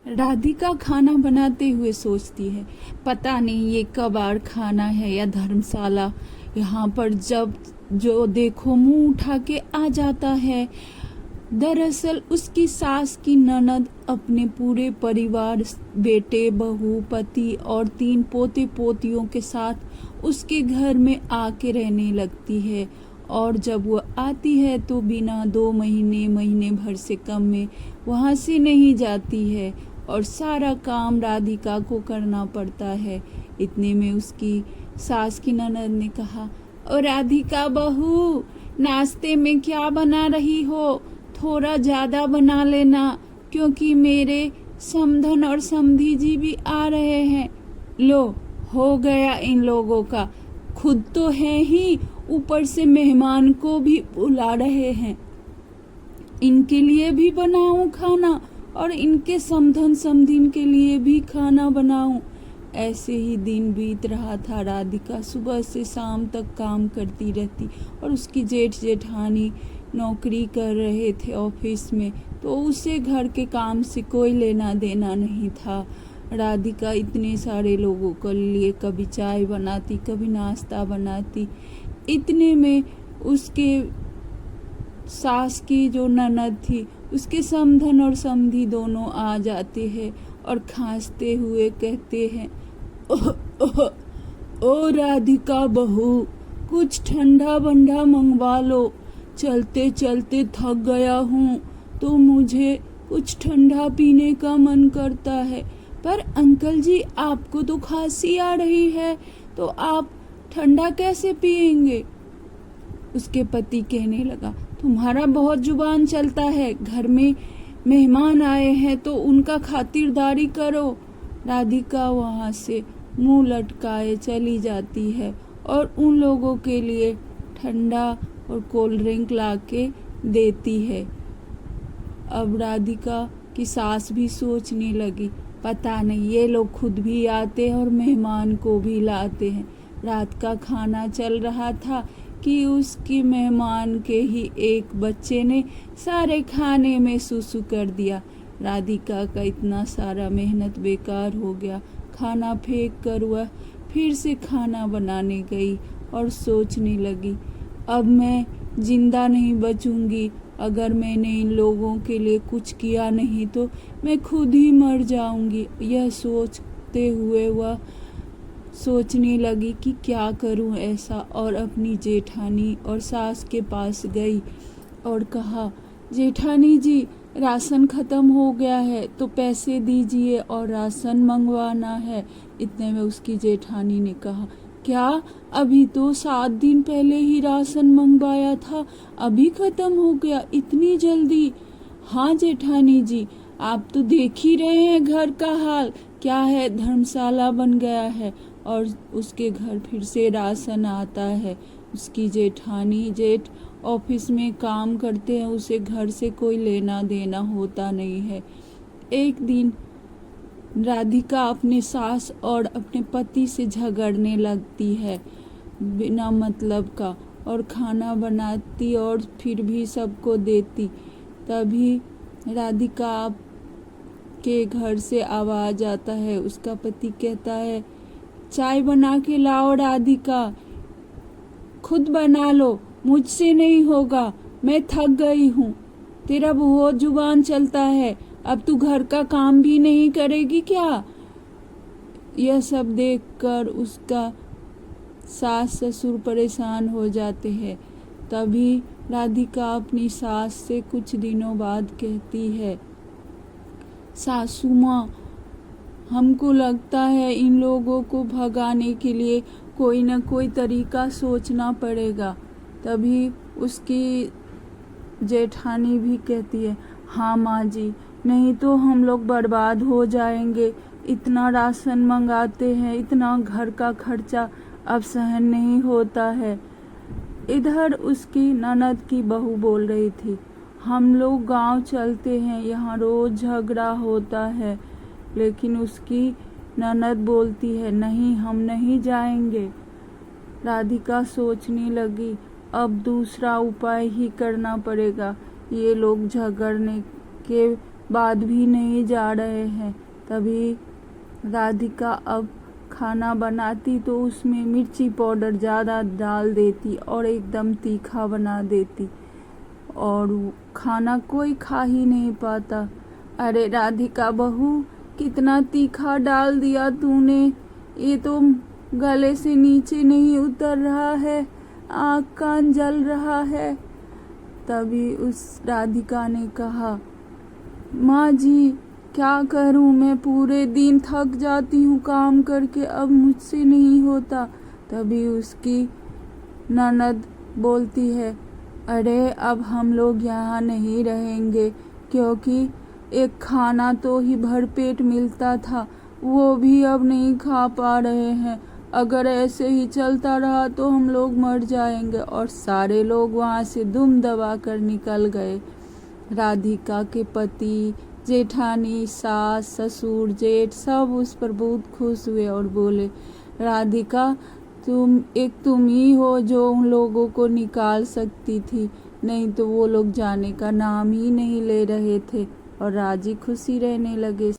राधिका खाना बनाते हुए सोचती है, पता नहीं ये कबाड़ खाना है या धर्मशाला। यहाँ पर जब जो देखो मुंह उठा के आ जाता है। दरअसल उसकी सास की ननद अपने पूरे परिवार, बेटे, बहू, पति और 3 पोते पोतियों के साथ उसके घर में आके रहने लगती है। और जब वो आती है तो बिना 2 महीने भर से कम में वहाँ से नहीं जाती है और सारा काम राधिका को करना पड़ता है। इतने में उसकी सास की ननद ने कहा, और राधिका बहू, नाश्ते में क्या बना रही हो? थोड़ा ज्यादा बना लेना, क्योंकि मेरे समधन और समधी जी भी आ रहे हैं। लो, हो गया इन लोगों का, खुद तो है ही, ऊपर से मेहमान को भी बुला रहे हैं। इनके लिए भी बनाऊं खाना और इनके समधन समधिन के लिए भी खाना बनाऊं। ऐसे ही दिन बीत रहा था। राधिका सुबह से शाम तक काम करती रहती और उसकी जेठ जेठानी नौकरी कर रहे थे ऑफिस में, तो उसे घर के काम से कोई लेना देना नहीं था। राधिका इतने सारे लोगों के लिए कभी चाय बनाती, कभी नाश्ता बनाती। इतने में उसके सास की जो ननद थी, उसके समधन और समधी दोनों आ जाते हैं और खांसते हुए कहते हैं, ओह ओह, ओ राधिका बहू, कुछ ठंडा बंडा मंगवा लो। चलते चलते थक गया हूँ तो मुझे कुछ ठंडा पीने का मन करता है। पर अंकल जी, आपको तो खांसी आ रही है, तो आप ठंडा कैसे पिएंगे? उसके पति कहने लगा, तुम्हारा बहुत जुबान चलता है, घर में मेहमान आए हैं तो उनका खातिरदारी करो। राधिका वहां से मुंह लटकाए चली जाती है और उन लोगों के लिए ठंडा और कोल्ड ड्रिंक लाके देती है। अब राधिका की सास भी सोचने लगी, पता नहीं ये लोग खुद भी आते हैं और मेहमान को भी लाते हैं। रात का खाना चल रहा था कि उसकी मेहमान के ही एक बच्चे ने सारे खाने में सुसु कर दिया। राधिका का इतना सारा मेहनत बेकार हो गया। खाना फेंक कर वह फिर से खाना बनाने गई और सोचने लगी, अब मैं जिंदा नहीं बचूंगी। अगर मैंने इन लोगों के लिए कुछ किया नहीं तो मैं खुद ही मर जाऊंगी। यह सोचते हुए वह सोचने लगी कि क्या करूं ऐसा, और अपनी जेठानी और सास के पास गई और कहा, जेठानी जी, राशन खत्म हो गया है तो पैसे दीजिए और राशन मंगवाना है। इतने में उसकी जेठानी ने कहा, क्या? अभी तो 7 दिन पहले ही राशन मंगवाया था, अभी खत्म हो गया इतनी जल्दी? हाँ जेठानी जी, आप तो देख ही रहे हैं घर का हाल क्या है, धर्मशाला बन गया है और उसके घर फिर से राशन आता है। उसकी जेठानी, जेठ ऑफिस में काम करते हैं, उसे घर से कोई लेना देना होता नहीं है। एक दिन राधिका अपने सास और अपने पति से झगड़ने लगती है बिना मतलब का, और खाना बनाती और फिर भी सबको देती। तभी राधिका के घर से आवाज आता है। उसका पति कहता है, चाय बना के लाओ राधिका, खुद बना लो, मुझसे नहीं होगा, मैं थक गई हूँ। तेरा बहुत जुबान चलता है, अब तू घर का काम भी नहीं करेगी क्या? यह सब देखकर उसका सास ससुर परेशान हो जाते हैं। तभी राधिका अपनी सास से कुछ दिनों बाद कहती है, सासू माँ, हमको लगता है इन लोगों को भगाने के लिए कोई न कोई तरीका सोचना पड़ेगा। तभी उसकी जेठानी भी कहती है, हाँ माँ जी, नहीं तो हम लोग बर्बाद हो जाएंगे। इतना राशन मंगाते हैं, इतना घर का खर्चा अब सहन नहीं होता है। इधर उसकी ननद की बहू बोल रही थी, हम लोग गांव चलते हैं, यहाँ रोज झगड़ा होता है। लेकिन उसकी ननद बोलती है, नहीं, हम नहीं जाएंगे। राधिका सोचने लगी, अब दूसरा उपाय ही करना पड़ेगा। ये लोग झगड़ने के बाद भी नहीं जा रहे हैं। तभी राधिका अब खाना बनाती तो उसमें मिर्ची पाउडर ज़्यादा डाल देती और एकदम तीखा बना देती और खाना कोई खा ही नहीं पाता। अरे राधिका बहू, कितना तीखा डाल दिया तूने, ये तो गले से नीचे नहीं उतर रहा है, आँख कान जल रहा है। तभी उस राधिका ने कहा, माँ जी क्या करूँ, मैं पूरे दिन थक जाती हूँ काम करके, अब मुझसे नहीं होता। तभी उसकी ननद बोलती है, अरे अब हम लोग यहाँ नहीं रहेंगे, क्योंकि एक खाना तो ही भरपेट मिलता था, वो भी अब नहीं खा पा रहे हैं। अगर ऐसे ही चलता रहा तो हम लोग मर जाएंगे। और सारे लोग वहाँ से दुम दबा कर निकल गए। राधिका के पति, जेठानी, सास, ससुर, जेठ सब उस पर बहुत खुश हुए और बोले, राधिका तुम ही हो जो उन लोगों को निकाल सकती थी, नहीं तो वो लोग जाने का नाम ही नहीं ले रहे थे। और राजी खुशी रहने लगे।